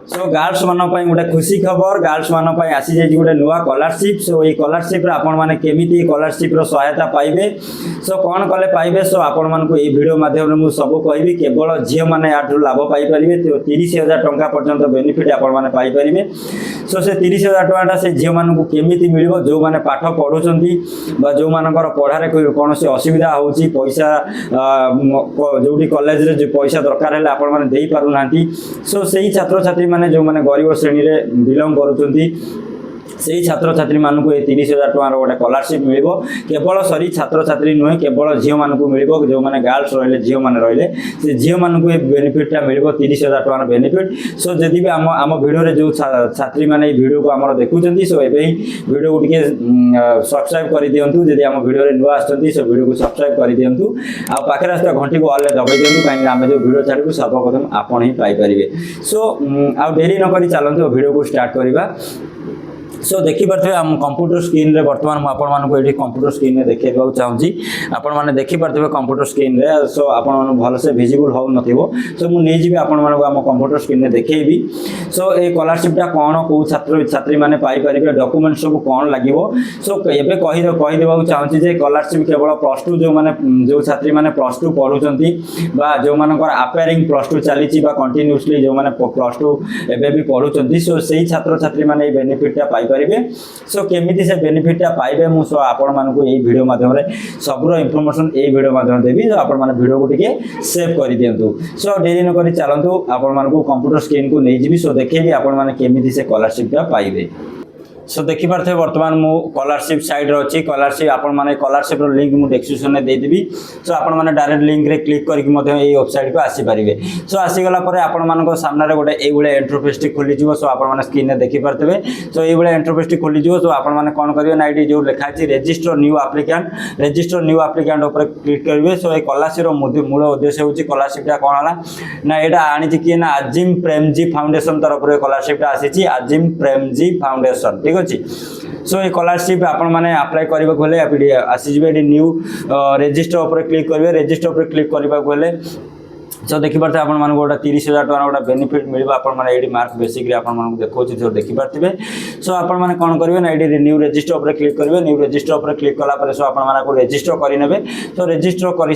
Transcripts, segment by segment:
So girls मान गोटे खुशी खबर गर्ल्स मान आसी जाए गोटे नुआ स्कॉलरशिप। सो ये स्कॉलरशिप आपण मैंने केमी स्कॉलरशिप सहायता पाइबे सो कौन कले पाइबे सो आपण मानक ये वीडियो माध्यम मुझे सब कहि केवल झील मैंने याठू लाभ पाइपर 30,000 टंका पर्यंत बेनिफिट आपण मैंने पाइपर। सो से 30,000 टंका से झील मानक केमी मिल जो मैंने पाठ पढ़ुं जो मानकर पढ़ारे कौन से असुविधा हो पैसा जो कॉलेज रे पैसा दरकार है आपण मैंने दे पारना। सो से छात्र छात्री मैंने जो मैंने गरीब श्रेणी में बिलंग करुँच से छात्र छात्री मानक 30,000 टकर गोटे स्कॉलरशिप मिल केवल सरी छात्र छात्री नुहे केवल झील मानक मिल जो मैंने गर्ल्स रही झील मैंने रही से झील मानक बेनिफिटा मिल 30,000 टकर बेनिफिट। सो जदि भी आम भिडियो जो छात्री मैंने वीडियो को आम देखुं सो ये वीडियो को टे सब्सक्राइब कर दिंतु जदि आम भिडियो नुआ आसुँच सो वीडियो को सब्सक्राइब कर दिंतु आखिर आसता घंटी को ऑल दबाई दिंतु कहीं आम जो वीडियो छाड़ू सर्वप्रथम आपण ही पाइपर। सो आ डेरी नक चलते वीडियो को स्टार्ट करवा। सो देखिपे आम कंप्यूटर स्क्रीन रे बर्तमान मुझे कंप्यूटर स्क्रीन में देखा चाहूँगी आपण मैंने देखिपे कंप्यूटर स्क्रीन रे। सो आपण भलसे विजिबल हो नथिबो सो मुझे आम कंप्यूटर स्क्रीन में देखी। सो ये स्कॉलरशिपटा कौन कौ छात्र छात्री मैंने पाइपर डॉक्यूमेंट सब कौन लगे। सो एबे कहीदेवा चाहूँगी जे स्कॉलरशिप केवल +2 जो मैंने जो छात्री मैंने +2 पढ़ुं जो मानकर अपेयरिंग +2 चली कंटिन्यूसली जो मैंने +2 एबे भी पढ़ुं सो से छात्र छात्री मैंने बेनिफिटा पाइपर। सो केमिति से बेनिफिटा पाइबे मु सो आपण मानकु एई वीडियो माध्यम रे सबरो इन्फॉर्मेशन एई वीडियो माध्यम देबी। सो आपण माने वीडियो को टिके सेव कर दियंतु। सो डेरी न करी चलंतु आपण मानकु कंप्यूटर स्क्रीन को नै जिबी सो देखेबी आपण माने केमिति से स्कॉलरशिप पाइबे। सो देखिपे बर्तमान मु स्कॉलरशिप साइड अच्छी स्कॉलरशिप आपण माने स्कॉलरशिप लिंक मु डिस्क्रिप्शन में देदेवी। सो आपण माने डायरेक्ट लिंक रे क्लिक करके वेबसाइट को आसी पारिबे। सो आसीगला परे आपण मानको सामने गोटे एइबळे इंटरफेस टी खोली जिवो। सो आपण माने स्क्रीन रे देखि परतबे सो एइबळे इंटरफेस टी खोली जिवो। सो आपण माने कोन करिवे ना एटी जो लिखा अछि रजिस्टर न्यू एप्लिकेंट ऊपर क्लिक करिवे। सो ए स्कॉलरशिप रो मूल उद्देश्य होछि स्कॉलरशिप टा कोन हला ना एटा आनिछि कि ना अजिम प्रेमजी फाउंडेशन तरफ रे स्कॉलरशिप टा आसीछि अजिम प्रेमजी फाउंडेशन ठीक अछि। सो ये स्कॉलरशिप आपण माने अप्लाई करबा गले आसी जे न्यू रजिस्टर ऊपर क्लिक करिवे। रजिस्टर ऊपर क्लिक करबा गले सो देखिपे आप गोटे 30,000 टका गोटे बेनिफिट मिल ये मार्क बेसिक देखो जो देखिपे। सो आपण मैंने कौन करेंगे ना ये न्यू रजिस्टर ऊपर क्लिक करेंगे। न्यू रजिस्टर ऊपर क्लिक कलापर सो आपको रजिस्टर करेंगे। तो रजिस्टर कर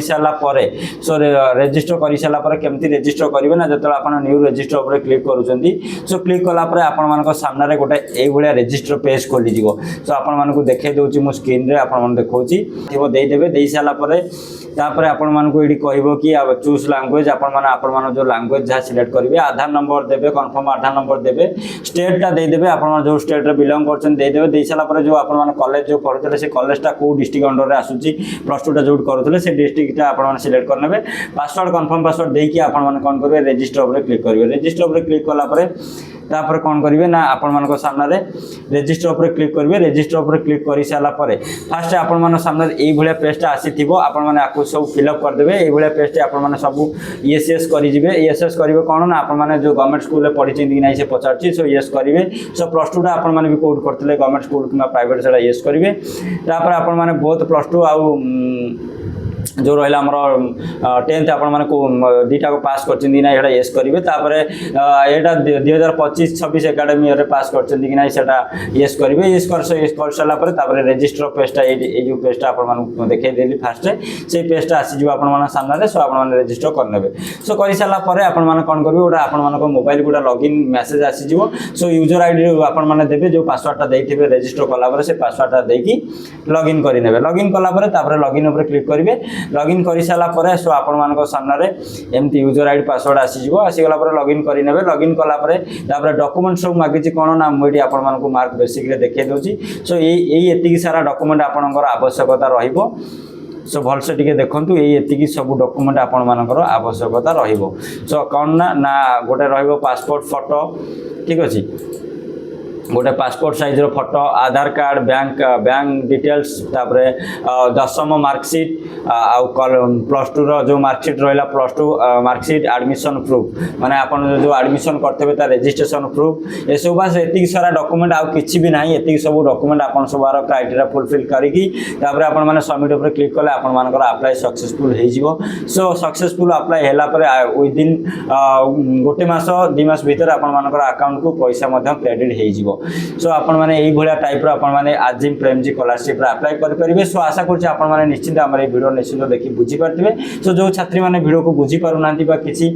सारापर सो रजिस्टर कर सारापर केमती रजिस्टर करेंगे ना जो आप न्यू रजिस्टर ऊपर क्लिक करुँच। सो क्लिक कलापर आपण सामने गोटे ये रजिस्टर पेज खोलीज। सो आपको देखे दूसरी मो स्क्रीन में आप देखा देदेवे दे सारापर तापर आपण मानक ये कह कि चूज लैंग्वेज आपण जो लैंग्वेज जहाँ सिलेक्ट करेंगे आधार नंबर देवे कन्फर्म आधार नंबर देवे स्टेटा देदेवे आप जो स्टेट बिलंग करदेवे दे सारापर जो आप कॉलेज जो पढ़ुते से कॉलेजटा कौ डिस्ट्रिक्ट अंडर में आसूँ +2 जो करुले से डिस्ट्रिक्टा आप सिलेक्ट करने पासवर्ड कन्फर्म पासवर्ड देकी आपण कौन करेंगे रजिस्टर ऊपर क्लिक करेंगे। रजिस्टर ऊपर क्लिक कलापर तापर कौन करेंगे ना आपण सामने रजिस्टर ऊपर क्लिक करेंगे। रजिस्टर ऊपर क्लिक कर सारापर फास्ट आपण सामने ये पेजटा आसी आपको सब फिलअप करदे। ये पेजटे आप सब ESS करेंगे। ESS करेंगे कौन ना आप जो गवर्नमेंट स्कूल पढ़ी कि नहीं से पचार सो येस करेंगे। सो +2 आपने भी कौट करते गवर्नमेंट स्कूल कि प्राइवेट से येस करेंगे। तापर आपने बहुत +2 आउ जो रहा आमर 10th आप दुईटा को पास कर ना येस करेंगे। तापर यहाँ 2025-26 एकेडमी पास कर ना येस करेंगे। येस कर सारापर रजिस्टर पेजटा ये जो पेजटा आप देखी फास्ट से पेजटा आसीज आप सामने। सो आप रजिस्टर करने सो कर सारापर आपने कौन करेंगे गोटे आप मोबाइल गोटे लॉगिन मैसेज आसीज। सो यूजर आईडी आपने देवे जो पासवर्डटा देते रजिस्टर कलापर से पासवर्डटा देकी लॉगिन करेंगे। लॉगिन कलापर लॉगिन ऊपर क्लिक करेंगे। लॉगिन कर सारापर सो आपण सामने एमती यूजर आईडी पासवर्ड आसीगला लॉगिन करेंगे। लॉगिन कलापर डॉक्यूमेंट सब मागिच कौन ना मुझे आपको मार्क बेसिक देखी दूसरी। सो ये सारा डॉक्यूमेंट आपंकर आवश्यकता रहिबो। सो भलसे टिके देखंतु ये सब डॉक्यूमेंट आपंकर आवश्यकता रहिबो। सो कौन ना गोटे रहिबो पासपोर्ट फोटो ठीक अच्छे। गोटे पासपोर्ट साइज फोटो आधार कार्ड बैंक डिटेल्स तापर दशम मार्कसीट आउ प्लस टू रो मार्कसीट रहा plus two marksheet admission proof माने आपन जो एडमिशन करते ता रजिस्ट्रेशन प्रूफ ये सब बस एतिक सारा डॉक्यूमेंट आउ किछि भी नाही एतिक सब डॉक्यूमेंट आपन सब क्राइटेरिया फुलफिल करिकी तापर आपन माने सबमिट ऊपर क्लिक कले आपन मानकर अप्लाई सक्सेसफुल हे जिवो सो सक्सेसफुल अप्लाई हैला पर विदिन गोटे मास 2 मास भीतर आपन मानकर अकाउंट को पैसा मध्य क्रेडिट हे जिवो सो आपण माने एई भलिया टाइप रो आपण माने आजिम प्रेमजी स्कॉलरशिप रे अप्लाई कर परिबे सो आशा करछि आपण माने निश्चित हमर ए वीडियो निश्चित देखि बुझी परथिबे सो जो छात्री माने वीडियो को बुझी पारु नांती बा किछि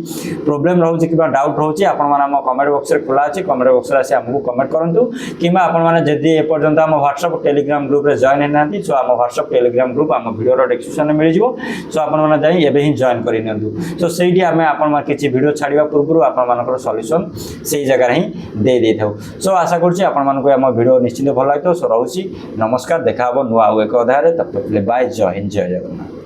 प्रॉब्लम रहउछि किबा डाउट रहउछि आपण माने हम कमेंट बॉक्स रे खुला अछि कमेंट बॉक्स रे आसी हमहु कमेंट करंतु किबा आपण माने जदी ए पर्यंत हम WhatsApp टेलीग्राम ग्रुप रे जॉइन हेनांती सो हम WhatsApp टेलीग्राम ग्रुप हम वीडियो रो डिस्क्रिप्शन में मिल जिवो सो आपण माने जाई एबे ही जॉइन करि नंतु सो सेठी हमें आपण माने किछि वीडियो छाडिबा पूर्व आपण मानकर सॉल्यूशन सेही जगह रे ही दे देथौ सो आशा करछि आपण मानको हम वीडियो निश्चित भल लागतो सो रहउछि नमस्कार देखा हबो नुआ एक अध्याय रे तब तक बाय जय हिंद जय जगन्नाथ।